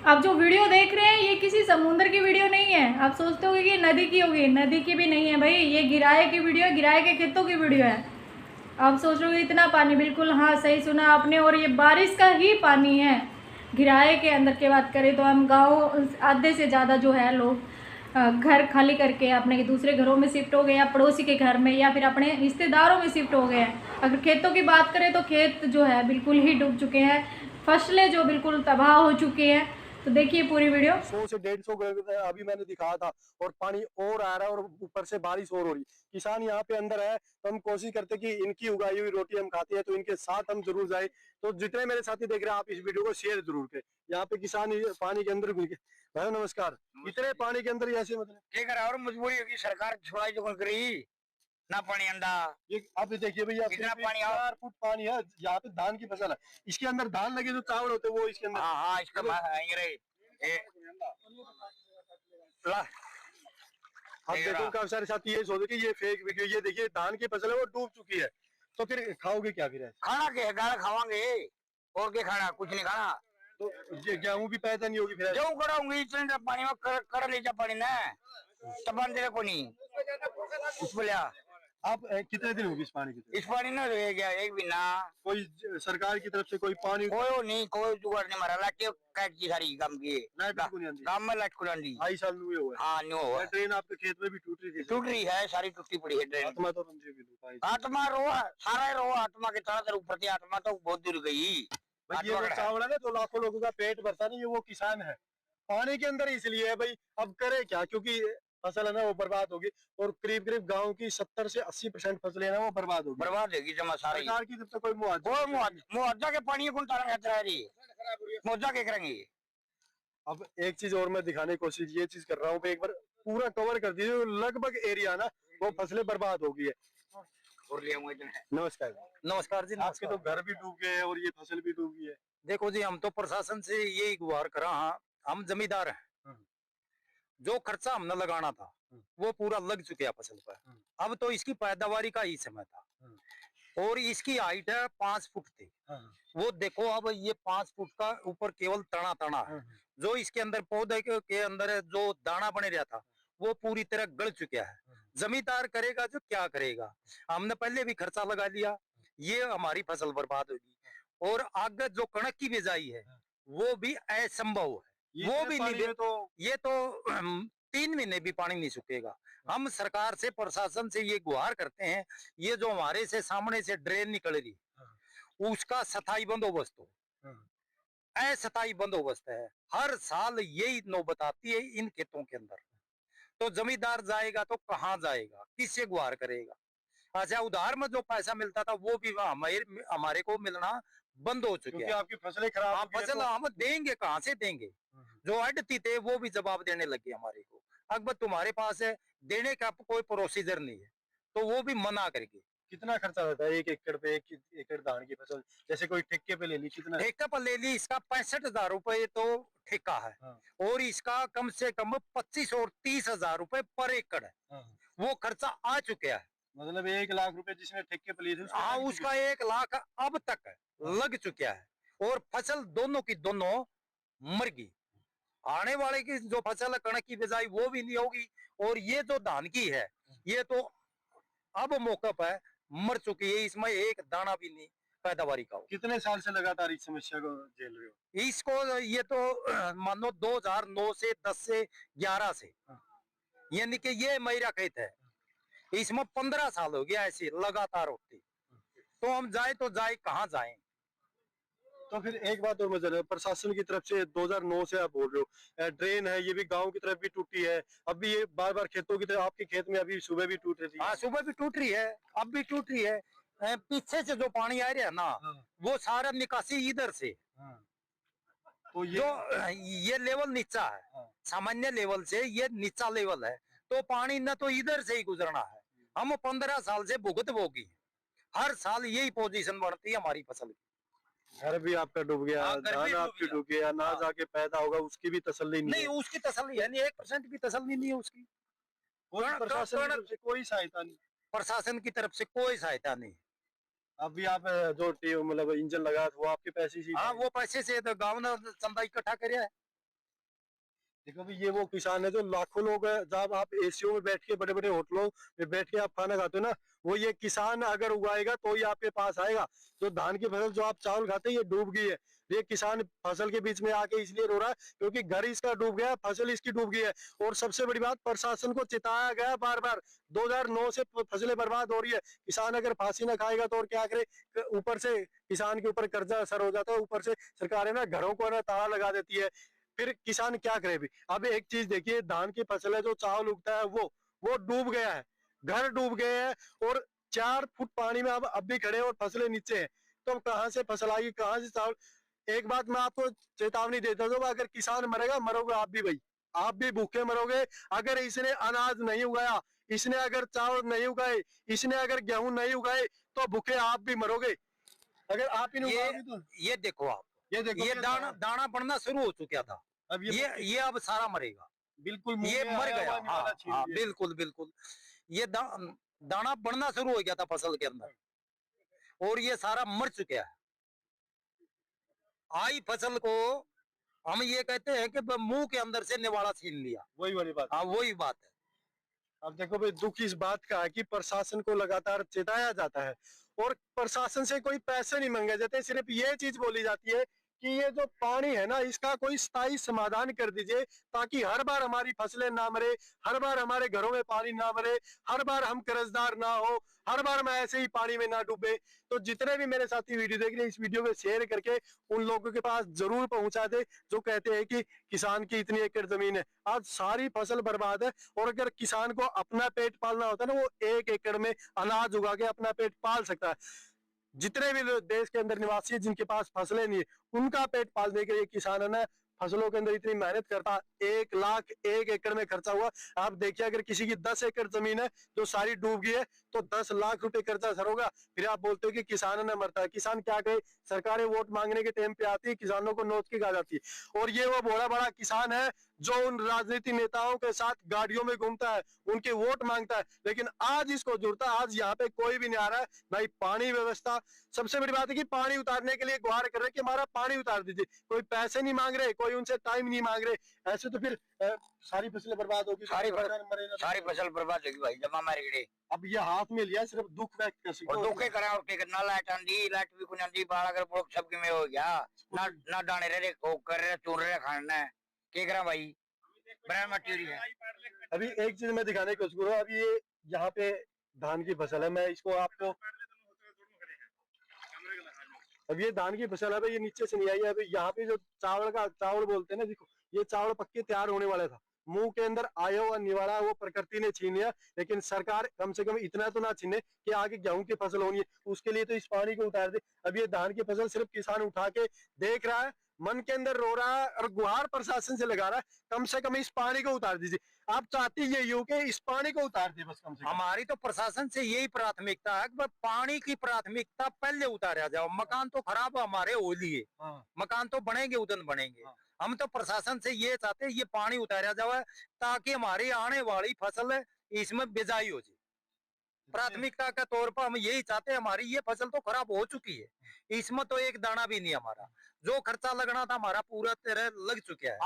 आप जो वीडियो देख रहे हैं ये किसी समुद्र की वीडियो नहीं है। आप सोचते होंगे कि नदी की होगी, नदी की भी नहीं है भाई, ये गिराए की वीडियो है, गिराए के खेतों की वीडियो है। आप सोच रहे हो इतना पानी, बिल्कुल हाँ सही सुना आपने, और ये बारिश का ही पानी है। गिराए के अंदर की बात करें तो हम गाँव आधे से ज़्यादा जो है लोग घर खाली करके अपने दूसरे घरों में शिफ्ट हो गए, या पड़ोसी के घर में, या फिर अपने रिश्तेदारों में शिफ्ट हो गए हैं। अगर खेतों की बात करें तो खेत जो है बिल्कुल ही डूब चुके हैं, फसलें जो बिल्कुल तबाह हो चुकी हैं। तो देखिए पूरी वीडियो। 100 से 150 अभी मैंने दिखाया था, और पानी और आ रहा है, और ऊपर से बारिश और हो रही। किसान यहाँ पे अंदर है, तो हम कोशिश करते कि इनकी उगाई हुई रोटी हम खाते हैं, तो इनके साथ हम जरूर जाए। तो जितने मेरे साथी देख रहे हैं, आप इस वीडियो को शेयर जरूर करें। यहाँ पे किसान पानी के अंदर घुल के। भाई नमस्कार। इतने पानी के अंदर ऐसे मतलब क्या करा, और मजबूरी होगी, सरकार छोड़ाई जो कर रही ना पानी अंदा। ये आप देखिए भैया, कितना फिर भी पानी आओ। 4 फुट पानी है। यहाँ पे धान की फसल है, इसके अंदर धान लगे जो चावल होते हैं वो इसके अंदर। हाँ हाँ, इसका आएंगे रे। ला अब देखो काफी सारे साथी ये सोचो कि ये फेक वीडियो, ये देखिए धान की फसल है वो डूब चुकी है, तो फिर खाओगे क्या फिर ऐसे? खाना क्या है, गाना खावांगे और क्या खाना, कुछ नहीं खाना। तो ये गेहूं भी पैदा नहीं होगी फिर ऐसे? जो कराऊंगी इतने पानी में कर ले जा पानी ना, तब दे को नहीं कुछ बोलिया। आप कितने दिन होगी इस पानी की तरफ? इस पानी ना रह गया एक भी ना। कोई सरकार की तरफ से कोई पानी कोई नहीं, कोई जुगाड़ नहीं मारा लाके काट की सारी काम की। लाइट को नहीं आती? काम में लाइट खुला दी। 2.5 साल हुए हुए हाँ न्यू हुआ। ट्रेन आपके खेत में भी टूट रही थी? टूट रही है, सारी टूटी पड़ी है ट्रेन। आत्मा तो समझे भी आत्मा रोआ, सारा रोआ आत्मा के तरह ऊपर की आत्मा तो बहुत दूर गई। भाई ये जो चावल है ना, जो लाखों लोगों का पेट भरता नहीं, ये वो किसान है पानी के अंदर इसलिए है भाई। अब करे क्या, क्योंकि फसल है ना वो बर्बाद होगी, और करीब करीब गांव की 70 से 80% फसलें ना वो बर्बाद होगी। बर्बाद होगी जमा सारी। सरकार की तरफ से कोई मुआवजा? वो मुआवजा के पानी कौन तारा खतरा है, मुआवजा के करेंगे। अब एक चीज और मैं दिखाने की कोशिश ये चीज कर रहा हूँ, एक बार पूरा कवर कर दीजिए, लगभग एरिया ना वो फसलें बर्बाद हो गई है। नमस्कार। नमस्कार जी। आपके तो घर भी डूब गए और ये फसल भी डूब गई है। देखो जी, हम तो प्रशासन से यही गुहार करा, हाँ हम जमींदार हैं। जो खर्चा हमने लगाना था वो पूरा लग चुके फसल पर। अब तो इसकी पैदावारी का ही समय था, और इसकी हाइट है 5 फुट थी। वो देखो अब ये 5 फुट का ऊपर केवल तना तना है। जो इसके अंदर पौधे के अंदर जो दाना बने रहा था वो पूरी तरह गल चुका है। जमींदार करेगा जो क्या करेगा। हमने पहले भी खर्चा लगा लिया, ये हमारी फसल बर्बाद होगी, और आगे जो कणक की बिजाई है वो भी असंभव है। वो भी नहीं, तो ये तो 3 महीने भी पानी नहीं सूखेगा। हम सरकार से, प्रशासन से ये गुहार करते हैं, ये जो हमारे से सामने से ड्रेन निकल रही उसका स्थायी बंदोबस्त हो। अस्थायी बंदोबस्त है, हर साल यही नौबत आती है इन खेतों के अंदर। तो जमींदार जाएगा तो कहाँ जाएगा, किससे गुहार करेगा। अच्छा, उधार में जो पैसा मिलता था वो भी हमारे को मिलना बंद हो चुके क्योंकि हैं। आपकी फसलें खराब हो गई हैं, फसल तो हम देंगे कहाँ से देंगे। जो अडती थे वो भी जवाब देने लगे हमारे को, अकबर तुम्हारे पास है, देने का कोई प्रोसीजर नहीं है, तो वो भी मना करके। कितना खर्चा होता है 1 एकड़ पे, 1 एकड़ धान की फसल? जैसे कोई ठेके पे ले ली, कितना? ठेका पर ले ली, इसका 65,000 रुपए तो ठेका है। हाँ। और इसका कम से कम 25 और 30,000 रुपए पर एकड़ है। हाँ। वो खर्चा आ चुका है। मतलब 1 लाख रुपए जिसने ठेके पे लिए थे हाँ, उसका 1 लाख अब तक लग चुका है, और फसल दोनों की दोनों मर गई। आने वाले की जो फसल है कणक की बिजाई वो भी नहीं होगी, और ये जो धान की है ये तो अब मौके पर मर चुकी है, इसमें एक दाना भी नहीं पैदावारी का हो। कितने साल से लगातार इस समस्या को झेल रहे हो? इसको ये तो मानो 2009 से 10 से 11 से, यानी कि ये मेरा खेत है, इसमें 15 साल हो गया ऐसे लगातार होती। तो हम जाए तो जाए कहाँ जाएं। तो फिर एक बात और मैं जान, प्रशासन की तरफ से 2009 से आप बोल रहे हो, ड्रेन है ये भी गांव की तरफ भी टूटी है, अब भी ये बार बार खेतों की तरफ, आपके खेत में अभी सुबह भी टूट रही थी? हाँ, सुबह भी टूट रही है, अब भी टूट रही है। पीछे से जो पानी आ रहा है ना, वो सारा निकासी इधर से। तो जो ये लेवल नीचा है, सामान्य लेवल से ये नीचा लेवल है, तो पानी न तो इधर से ही गुजरना है। हम 15 साल से भुगत भोगी, हर साल यही पोजीशन बढ़ती है हमारी फसल की। घर भी आपका डूब गया, हाँ, घर भी धान डूब आपकी गया। डूब गया, ना हाँ। जाके पैदा होगा उसकी भी तसल्ली नहीं नहीं, है। उसकी तसल्ली है नहीं, 1% भी तसल्ली नहीं है उसकी। कोई प्रशासन की तरफ से कोई सहायता नहीं? प्रशासन की तरफ से कोई सहायता नहीं। अभी आप जो मतलब इंजन लगा था वो आपके पैसे से ही हाँ, था? वो पैसे से तो गाँव ने चंदा इकट्ठा करे है। देखो भाई, ये वो किसान है जो लाखों लोग जब आप एसीओ में बैठ के, बड़े बड़े होटलों में बैठ के आप खाना खाते हो ना, वो ये किसान अगर उगाएगा तो ही आपके पास आएगा। जो धान की फसल, जो आप चावल खाते हैं, ये डूब गई है। ये किसान फसल के बीच में आके इसलिए रो रहा है क्योंकि घर इसका डूब गया, फसल इसकी डूब गई है। और सबसे बड़ी बात, प्रशासन को चिताया गया बार बार, 2009 से फसलें बर्बाद हो रही है। किसान अगर फांसी ना खाएगा तो और क्या करे, ऊपर से किसान के ऊपर कर्जा असर हो जाता है, ऊपर से सरकारें ना घरों को ना ताला लगा देती है। फिर किसान क्या करे भी। अब एक चीज देखिए, धान की फसल है, जो चावल उगता है वो डूब गया है, घर डूब गए हैं, और 4 फुट पानी में अब भी खड़े हैं और फसलें नीचे हैं। तो अब कहाँ से फसल आएगी, कहाँ से चावल। एक बात मैं आपको चेतावनी देता हूँ, अगर किसान मरेगा, मरोगे आप भी भाई, आप भी भूखे मरोगे। अगर इसने अनाज नहीं उगाया, इसने अगर चावल नहीं उगाए, इसने अगर गेहूं नहीं उगाए, तो भूखे आप भी मरोगे। अगर आप ही नहीं उगाओगे तो ये देखो आप, ये देखो, ये दाना दाना बढ़ना शुरू हो चुका था, अब ये अब सारा मरेगा, बिल्कुल मुंह ये में मर आया गया। हुआ निवाला हाँ छीन हाँ, लिया। बिल्कुल बिल्कुल। ये दाना बढ़ना शुरू हो गया था फसल के अंदर, और ये सारा मर चुका है। आई फसल को हम ये कहते हैं कि मुंह के अंदर से निवाला छीन लिया। वही वाली बात। हाँ, वही बात है। अब देखो भाई, दुख इस बात का है कि प्रशासन को लगातार चेताया जाता है और प्रशासन से कोई पैसे नहीं मांगे जाते। सिर्फ ये चीज बोली जाती है कि ये जो पानी है ना, इसका कोई स्थायी समाधान कर दीजिए, ताकि हर बार हमारी फसलें ना मरे, हर बार हमारे घरों में पानी ना मरे, हर बार हम कर्जदार ना हो, हर बार हम ऐसे ही पानी में ना डूबे। तो जितने भी मेरे साथी वीडियो देख रहे हैं, इस वीडियो को शेयर करके उन लोगों के पास जरूर पहुंचा दे जो कहते हैं कि किसान की इतनी एकड़ जमीन है, आज सारी फसल बर्बाद है। और अगर किसान को अपना पेट पालना होता है ना, वो 1 एकड़ में अनाज उगा के अपना पेट पाल सकता है। जितने भी देश के अंदर निवासी है जिनके पास फसलें नहीं है, उनका पेट पालने के लिए किसानों ने फसलों के अंदर इतनी मेहनत करता। 1 लाख 1 एकड़ में खर्चा हुआ। आप देखिए, अगर किसी की 10 एकड़ जमीन है जो सारी डूब गई है, तो 10 लाख रुपए कर्जा सर होगा। फिर आप बोलते हो कि किसानों ने मरता है। किसान क्या करे, सरकारें वोट मांगने के टाइम पे आती है, किसानों को नोच के खा जाती है। और ये वो बड़ा बड़ा किसान है जो उन राजनीतिक नेताओं के साथ गाड़ियों में घूमता है, उनके वोट मांगता है, लेकिन आज इसको जुड़ता है। आज यहाँ पे कोई भी नहीं आ रहा है, भाई पानी व्यवस्था। सबसे बड़ी बात है कि पानी उतारने के लिए गुहार कर रहे हैं कि हमारा पानी उतार दीजिए। कोई पैसे नहीं मांग रहे, कोई उनसे टाइम नहीं मांग रहे। ऐसे तो फिर सारी फसलें बर्बाद होगी, सारी फसल बर्बाद होगी भाई, जमा मार गए। अब ये हाथ में लिया, सिर्फ दुख व्यक्त कर सकते और दुखे करा और के ना लाइट आंदी, लाइट भी कुछ आंदी, बाल अगर ब्लॉक सब में हो गया ना, ना दाने रे को कर रहे चुन रहे खाना है के करा भाई, बड़ा मटेरियल है। अभी एक चीज मैं दिखाने की कोशिश करूँ। अभी ये यहाँ पे धान की फसल है, मैं इसको आपको, अब ये धान की फसल है भाई, ये नीचे से नहीं आई है। अभी यहाँ पे जो चावल बोलते हैं ना, देखो ये चावल पक्के तैयार होने वाला था, मुंह के अंदर आया हुआ निवाला वो प्रकृति ने छीन लिया। लेकिन सरकार कम से कम इतना तो ना छीने कि आगे गेहूं की फसल होनी है, उसके लिए तो इस पानी को उतार दे। अब ये धान की फसल सिर्फ किसान उठा के देख रहा है, मन के अंदर रो रहा है और गुहार प्रशासन से लगा रहा है, कम से कम इस पानी को उतार दीजिए। आप चाहती ये यू के इस पानी को उतार दे बस, कम से कम। हमारी तो प्रशासन से यही प्राथमिकता है कि पानी की प्राथमिकता पहले उतारा जाओ। मकान तो खराब हमारे हो लिए, मकान तो बनेंगे, उदन बनेंगे। हम तो प्रशासन से ये चाहते हैं ये पानी उतारा जाए, ताकि हमारी आने वाली फसल इसमें बिजाई हो जाए। प्राथमिकता के तौर पर हम यही चाहते हैं। हमारी ये फसल तो खराब हो चुकी है, इसमें तो एक दाना भी नहीं हमारा। जो खर्चा लगना था हमारा पूरा तरह लग चुका है।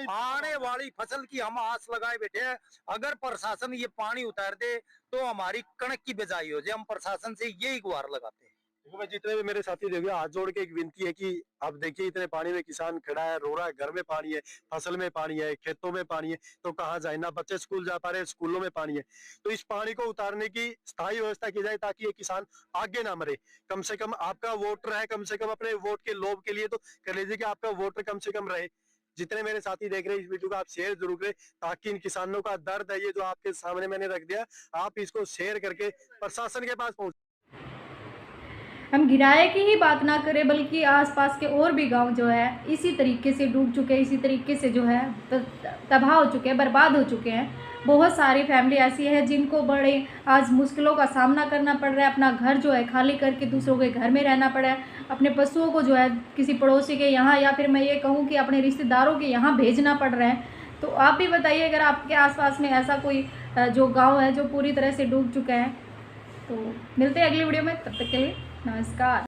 आने वाली फसल की हम आस लगाए बैठे हैं। अगर प्रशासन ये पानी उतार दे तो हमारी कणक की बिजाई हो जाए। हम प्रशासन से यही गुहार लगाते हैं। देखो भाई, जितने भी मेरे साथी देखिए, हाथ जोड़ के एक विनती है कि अब देखिए इतने पानी में किसान खड़ा है, रो रहा है, घर में पानी है, फसल में पानी है, खेतों में पानी है, तो कहाँ जाए ना। बच्चे स्कूल जा पा रहे हैं, स्कूलों में पानी है। तो इस पानी को उतारने की स्थायी व्यवस्था की जाए, ताकि ये किसान आगे ना मरे। कम से कम आपका वोटर है, कम से कम अपने वोट के लोभ के लिए तो कर लीजिए कि आपका वोटर कम से कम रहे। जितने मेरे साथी देख रहे हैं, इस वीडियो को आप शेयर जरूर करें, ताकि इन किसानों का दर्द है ये जो आपके सामने मैंने रख दिया, आप इसको शेयर करके प्रशासन के पास पहुंच। हम गिराए की ही बात ना करें, बल्कि आसपास के और भी गांव जो है इसी तरीके से डूब चुके हैं, इसी तरीके से जो है तबाह हो चुके हैं, बर्बाद हो चुके हैं। बहुत सारी फैमिली ऐसी है जिनको बड़े आज मुश्किलों का सामना करना पड़ रहा है। अपना घर जो है खाली करके दूसरों के घर में रहना पड़ा है। अपने पशुओं को जो है किसी पड़ोसी के यहाँ, या फिर मैं ये कहूँ कि अपने रिश्तेदारों के यहाँ भेजना पड़ रहा है। तो आप भी बताइए, अगर आपके आसपास में ऐसा कोई जो गाँव है जो पूरी तरह से डूब चुका है। तो मिलते हैं अगली वीडियो में, तब तक के लिए नमस्कार।